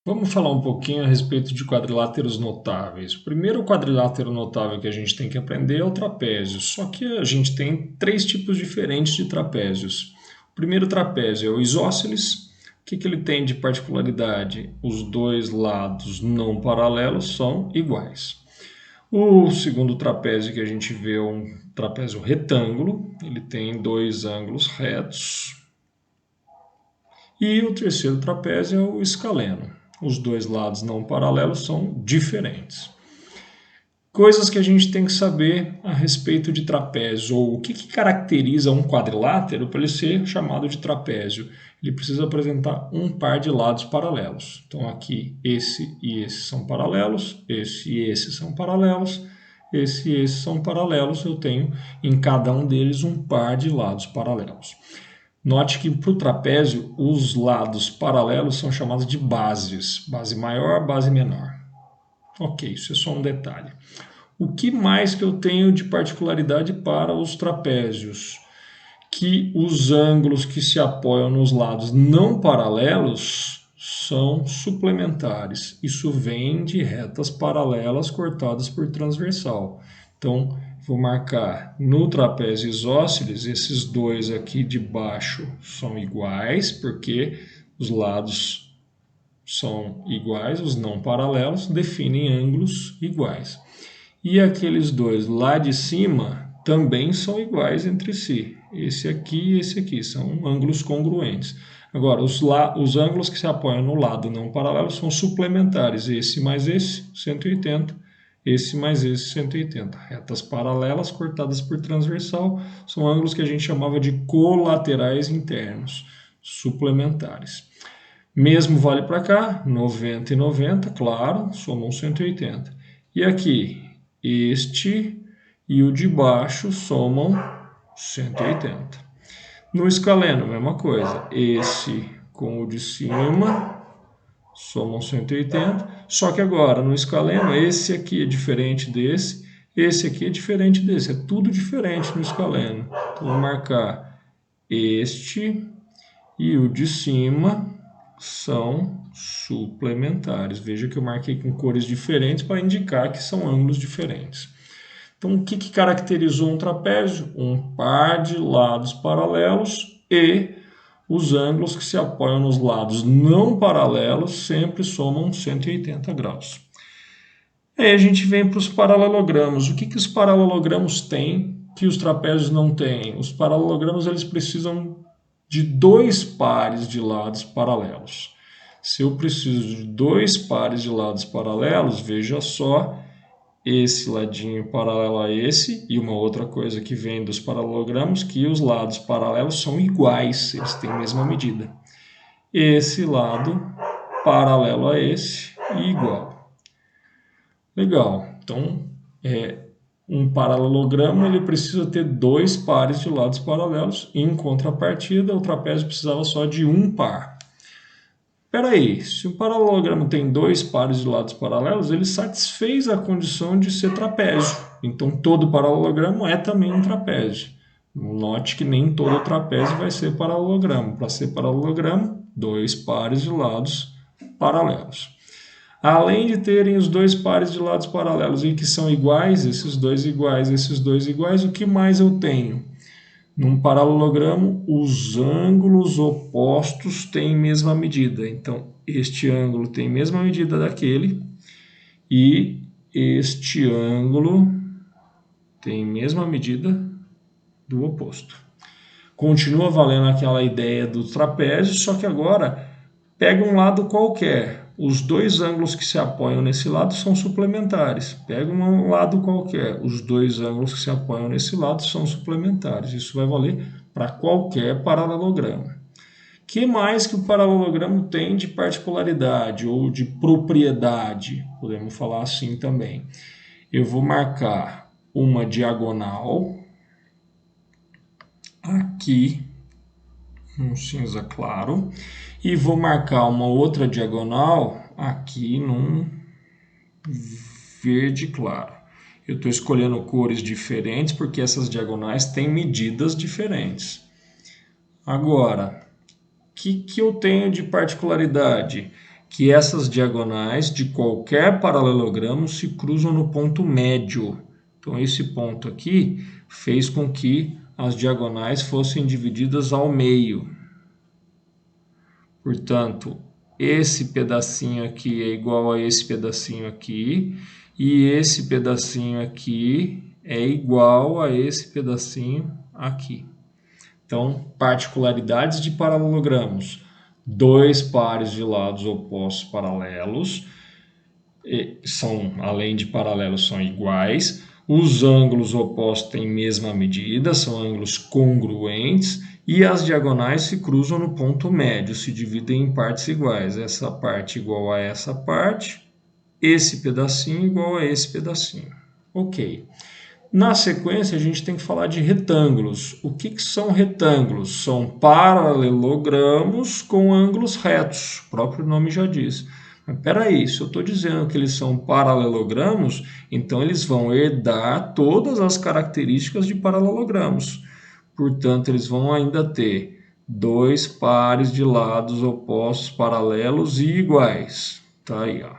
Vamos falar um pouquinho a respeito de quadriláteros notáveis. O primeiro quadrilátero notável que a gente tem que aprender é o trapézio, só que a gente tem três tipos diferentes de trapézios. O primeiro trapézio é o isósceles. O que ele tem de particularidade? Os dois lados não paralelos são iguais. O segundo trapézio que a gente vê é um trapézio retângulo, ele tem dois ângulos retos. E o terceiro trapézio é o escaleno. Os dois lados não paralelos são diferentes. Coisas que a gente tem que saber a respeito de trapézio, ou o que caracteriza um quadrilátero para ele ser chamado de trapézio. Ele precisa apresentar um par de lados paralelos. Então aqui esse e esse são paralelos, esse e esse são paralelos, esse e esse são paralelos. Eu tenho em cada um deles um par de lados paralelos. Note que para o trapézio, os lados paralelos são chamados de bases. Base maior, base menor. Ok, isso é só um detalhe. O que mais que eu tenho de particularidade para os trapézios? Que os ângulos que se apoiam nos lados não paralelos são suplementares. Isso vem de retas paralelas cortadas por transversal. Então, vou marcar no trapézio isósceles, esses dois aqui de baixo são iguais, porque os lados são iguais, os não paralelos definem ângulos iguais. E aqueles dois lá de cima também são iguais entre si. Esse aqui e esse aqui são ângulos congruentes. Agora, os ângulos que se apoiam no lado não paralelo são suplementares. Esse mais esse, 180. Esse mais esse, 180. Retas paralelas cortadas por transversal são ângulos que a gente chamava de colaterais internos, suplementares. Mesmo vale para cá, 90 e 90, claro, somam 180. E aqui, este e o de baixo somam 180. No escaleno, mesma coisa. Esse com o de cima somam 180. Só que agora, no escaleno, esse aqui é diferente desse, esse aqui é diferente desse. É tudo diferente no escaleno. Então, vou marcar este e o de cima são suplementares. Veja que eu marquei com cores diferentes para indicar que são ângulos diferentes. Então, o que caracterizou um trapézio? Um par de lados paralelos e os ângulos que se apoiam nos lados não paralelos sempre somam 180 graus. Aí a gente vem para os paralelogramos. O que os paralelogramos têm que os trapézios não têm? Os paralelogramos eles precisam de dois pares de lados paralelos. Se eu preciso de dois pares de lados paralelos, veja só, esse ladinho paralelo a esse, e uma outra coisa que vem dos paralelogramos, que os lados paralelos são iguais, eles têm a mesma medida. Esse lado paralelo a esse e igual. Legal, então um paralelogramo ele precisa ter dois pares de lados paralelos, e em contrapartida o trapézio precisava só de um par. Espera aí, se o paralelogramo tem dois pares de lados paralelos, ele satisfez a condição de ser trapézio. Então todo paralelogramo é também um trapézio. Note que nem todo trapézio vai ser paralelogramo. Para ser paralelogramo, dois pares de lados paralelos. Além de terem os dois pares de lados paralelos e que são iguais, esses dois iguais, o que mais eu tenho? Num paralelogramo, os ângulos opostos têm mesma medida. Então, este ângulo tem mesma medida daquele e este ângulo tem mesma medida do oposto. Continua valendo aquela ideia do trapézio, só que agora pega um lado qualquer. Os dois ângulos que se apoiam nesse lado são suplementares. Pega um lado qualquer. Os dois ângulos que se apoiam nesse lado são suplementares. Isso vai valer para qualquer paralelogramo. O que mais que o paralelogramo tem de particularidade ou de propriedade? Podemos falar assim também. Eu vou marcar uma diagonal aqui, um cinza claro, e vou marcar uma outra diagonal aqui num verde claro. Eu estou escolhendo cores diferentes porque essas diagonais têm medidas diferentes. Agora, o que eu tenho de particularidade? que essas diagonais de qualquer paralelogramo se cruzam no ponto médio. Então, esse ponto aqui fez com que as diagonais fossem divididas ao meio. Portanto, esse pedacinho aqui é igual a esse pedacinho aqui, e esse pedacinho aqui é igual a esse pedacinho aqui. Então, particularidades de paralelogramos. Dois pares de lados opostos paralelos, além de paralelos, são iguais. Os ângulos opostos têm mesma medida, são ângulos congruentes. E as diagonais se cruzam no ponto médio, se dividem em partes iguais. Essa parte igual a essa parte, esse pedacinho igual a esse pedacinho. Ok. Na sequência, a gente tem que falar de retângulos. O que são retângulos? São paralelogramos com ângulos retos. O próprio nome já diz. Mas espera aí, se eu estou dizendo que eles são paralelogramos, então eles vão herdar todas as características de paralelogramos. Portanto, eles vão ainda ter dois pares de lados opostos paralelos e iguais. Tá aí, ó.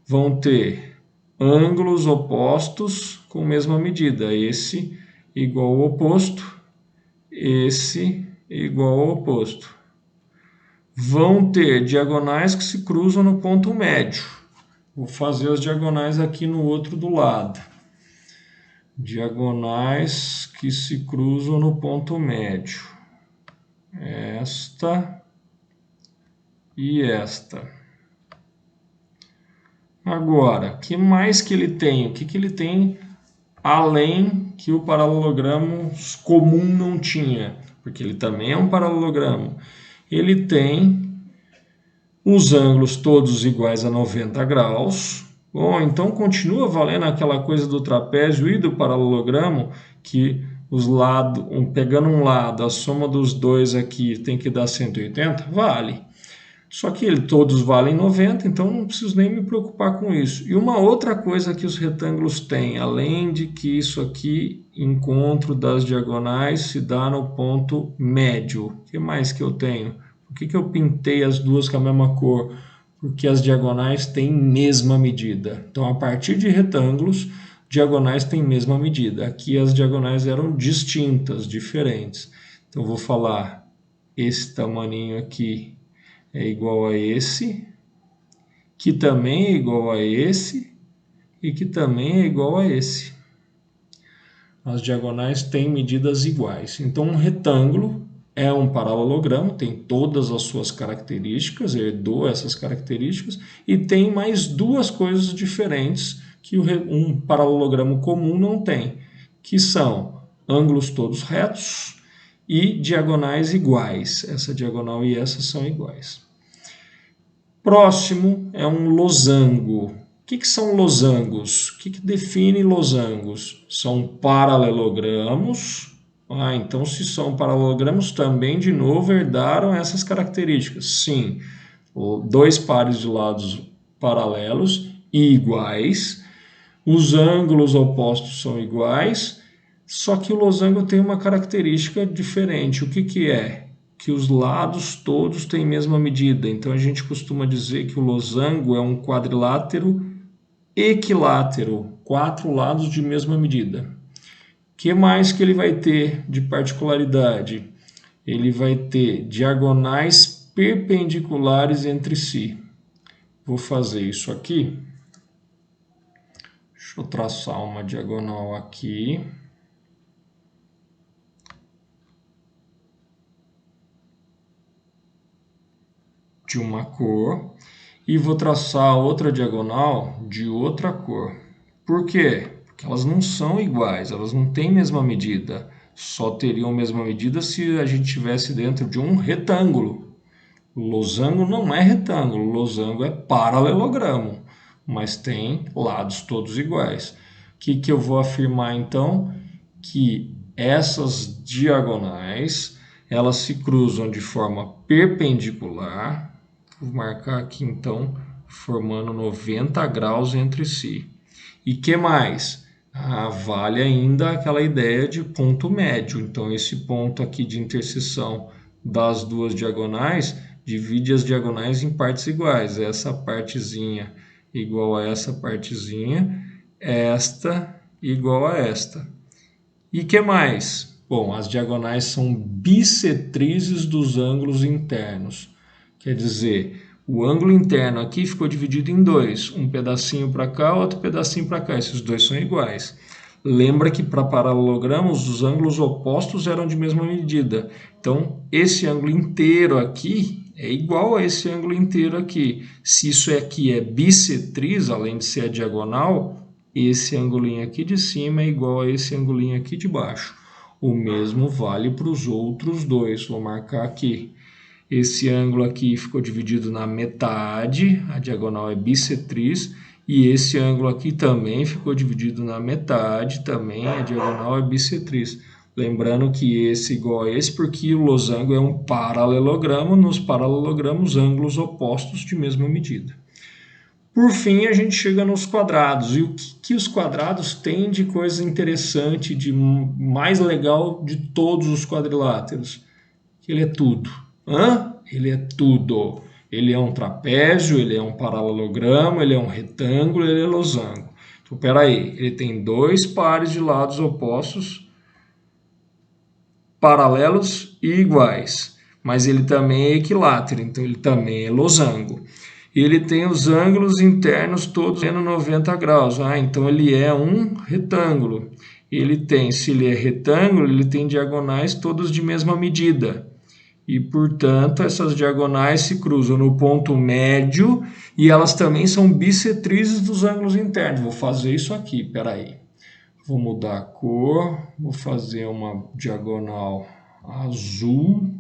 Vão ter ângulos opostos com mesma medida. Esse igual ao oposto, esse igual ao oposto. Vão ter diagonais que se cruzam no ponto médio. Vou fazer as diagonais aqui no outro do lado. Diagonais que se cruzam no ponto médio. Esta e esta. Agora, o que mais que ele tem? O que ele tem além que o paralelogramo comum não tinha? Porque ele também é um paralelogramo. Ele tem os ângulos todos iguais a 90 graus. Bom, então continua valendo aquela coisa do trapézio e do paralelogramo, que os lados, pegando um lado, a soma dos dois aqui tem que dar 180? Vale. Só que todos valem 90, então não preciso nem me preocupar com isso. E uma outra coisa que os retângulos têm, além de que isso aqui, encontro das diagonais, se dá no ponto médio. O que mais que eu tenho? Por que eu pintei as duas com a mesma cor? Porque as diagonais têm mesma medida. Então, a partir de retângulos, diagonais têm mesma medida. Aqui as diagonais eram distintas, diferentes. Então, eu vou falar esse tamaninho aqui é igual a esse, que também é igual a esse, e que também é igual a esse. As diagonais têm medidas iguais. Então, um retângulo é um paralelogramo, tem todas as suas características, herdou essas características, e tem mais duas coisas diferentes que um paralelogramo comum não tem, que são ângulos todos retos e diagonais iguais. Essa diagonal e essa são iguais. Próximo é um losango. O que são losangos? O que define losangos? São paralelogramos. Então, se são paralelogramos, também, de novo, herdaram essas características. Sim, dois pares de lados paralelos e iguais. Os ângulos opostos são iguais. Só que o losango tem uma característica diferente. O que é? Que os lados todos têm a mesma medida. Então, a gente costuma dizer que o losango é um quadrilátero equilátero. 4 lados de mesma medida. O que mais que ele vai ter de particularidade? Ele vai ter diagonais perpendiculares entre si. Vou fazer isso aqui. Deixa eu traçar uma diagonal aqui. De uma cor, e vou traçar outra diagonal de outra cor. Por quê? Porque elas não são iguais, elas não têm mesma medida. Só teriam mesma medida se a gente estivesse dentro de um retângulo. Losango não é retângulo, losango é paralelogramo, mas tem lados todos iguais. O que eu vou afirmar então? Que essas diagonais, elas se cruzam de forma perpendicular. Vou marcar aqui, então, formando 90 graus entre si. E que mais? Vale ainda aquela ideia de ponto médio. Então, esse ponto aqui de interseção das duas diagonais Divide as diagonais em partes iguais. Essa partezinha igual a essa partezinha, esta igual a esta. E que mais? Bom, as diagonais são bissetrizes dos ângulos internos. Quer dizer, o ângulo interno aqui ficou dividido em dois, um pedacinho para cá, outro pedacinho para cá. Esses dois são iguais. Lembra que para paralelogramos os ângulos opostos eram de mesma medida. Então, esse ângulo inteiro aqui é igual a esse ângulo inteiro aqui. Se isso aqui é bissetriz, além de ser a diagonal, esse angulinho aqui de cima é igual a esse angulinho aqui de baixo. O mesmo vale para os outros dois. Vou marcar aqui. Esse ângulo aqui ficou dividido na metade, a diagonal é bissetriz. E esse ângulo aqui também ficou dividido na metade, também a diagonal é bissetriz. Lembrando que esse é igual a esse porque o losango é um paralelogramo. Nos paralelogramos, ângulos opostos de mesma medida. Por fim, a gente chega nos quadrados. E o que os quadrados têm de coisa interessante, de mais legal de todos os quadriláteros? Que ele é tudo. Ele é tudo. Ele é um trapézio, ele é um paralelogramo, ele é um retângulo, ele é losango. Então, peraí, ele tem dois pares de lados opostos, paralelos e iguais. Mas ele também é equilátero, então ele também é losango. Ele tem os ângulos internos todos sendo 90 graus. Então ele é um retângulo. Ele tem, se ele é retângulo, ele tem diagonais todas de mesma medida. E, portanto, essas diagonais se cruzam no ponto médio e elas também são bissetrizes dos ângulos internos. Vou fazer isso aqui, peraí. Vou mudar a cor, vou fazer uma diagonal azul.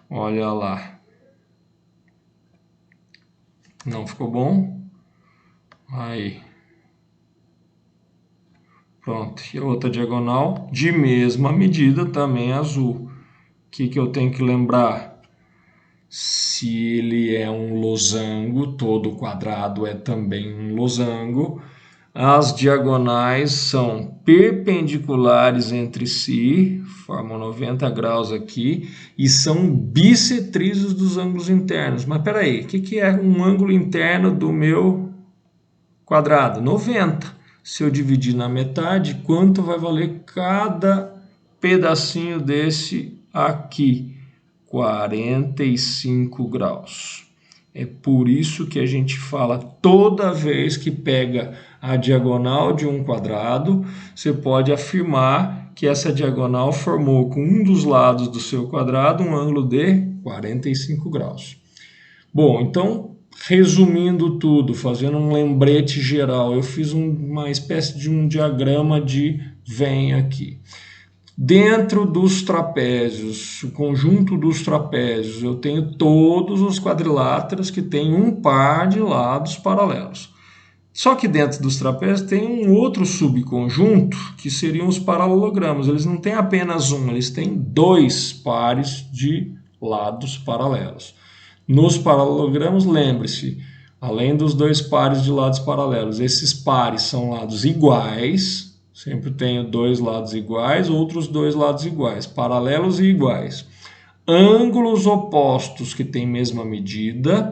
Olha lá. Não ficou bom? Aí. Pronto. E a outra diagonal de mesma medida também azul. O que eu tenho que lembrar? Se ele é um losango, todo quadrado é também um losango. As diagonais são perpendiculares entre si, formam 90 graus aqui, e são bissetrizes dos ângulos internos. Mas peraí, o que é um ângulo interno do meu quadrado? 90. Se eu dividir na metade, quanto vai valer cada pedacinho desse aqui? 45 graus. É por isso que a gente fala toda vez que pega a diagonal de um quadrado, você pode afirmar que essa diagonal formou com um dos lados do seu quadrado um ângulo de 45 graus. Bom, então, resumindo tudo, fazendo um lembrete geral, eu fiz uma espécie de um diagrama de Venn aqui. Dentro dos trapézios, o conjunto dos trapézios, eu tenho todos os quadriláteros que têm um par de lados paralelos. Só que dentro dos trapézios tem um outro subconjunto, que seriam os paralelogramos. Eles não têm apenas um, eles têm dois pares de lados paralelos. Nos paralelogramos, lembre-se, além dos dois pares de lados paralelos, esses pares são lados iguais. Sempre tenho dois lados iguais, outros dois lados iguais, paralelos e iguais. Ângulos opostos que têm mesma medida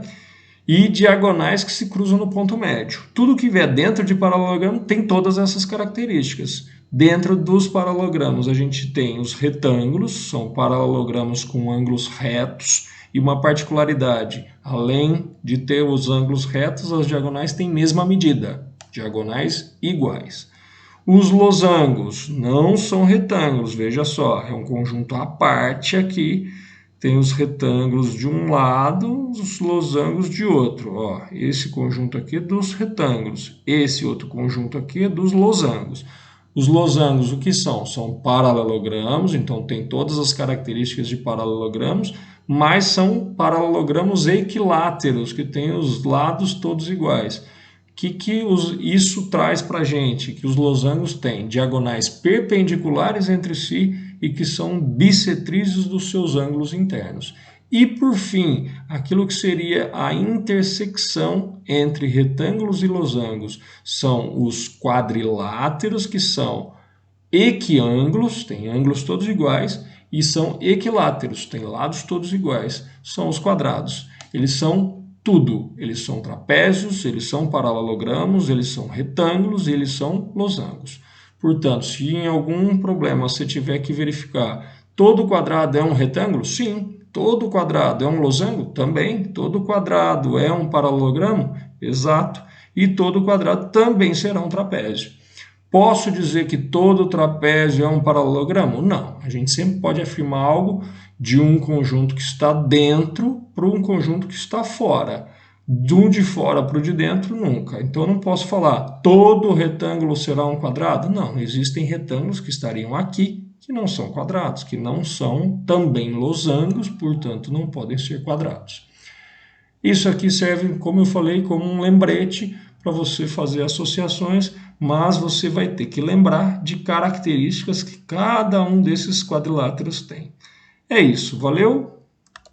e diagonais que se cruzam no ponto médio. Tudo que vier dentro de paralelogramo tem todas essas características. Dentro dos paralelogramos a gente tem os retângulos, são paralelogramos com ângulos retos e uma particularidade. Além de ter os ângulos retos, as diagonais têm mesma medida, diagonais iguais. Os losangos não são retângulos, veja só, é um conjunto à parte aqui, tem os retângulos de um lado, os losangos de outro. Ó, esse conjunto aqui é dos retângulos, esse outro conjunto aqui é dos losangos. Os losangos, o que são? São paralelogramos, então tem todas as características de paralelogramos, mas são paralelogramos equiláteros, que têm os lados todos iguais. Isso traz para a gente? Que os losangos têm diagonais perpendiculares entre si e que são bissetrizes dos seus ângulos internos. E, por fim, aquilo que seria a intersecção entre retângulos e losangos são os quadriláteros, que são equiângulos, têm ângulos todos iguais, e são equiláteros, têm lados todos iguais, são os quadrados. Eles são tudo, eles são trapézios, eles são paralelogramos, eles são retângulos e eles são losangos. Portanto, se em algum problema você tiver que verificar, todo quadrado é um retângulo? Sim. Todo quadrado é um losango? Também. Todo quadrado é um paralelogramo? Exato. E todo quadrado também será um trapézio. Posso dizer que todo trapézio é um paralelogramo? Não. A gente sempre pode afirmar algo de um conjunto que está dentro para um conjunto que está fora. Do de fora para o de dentro, nunca. Então, eu não posso falar todo retângulo será um quadrado? Não. Existem retângulos que estariam aqui que não são quadrados, que não são também losangos, portanto, não podem ser quadrados. Isso aqui serve, como eu falei, como um lembrete para você fazer associações, mas você vai ter que lembrar de características que cada um desses quadriláteros tem. É isso, valeu?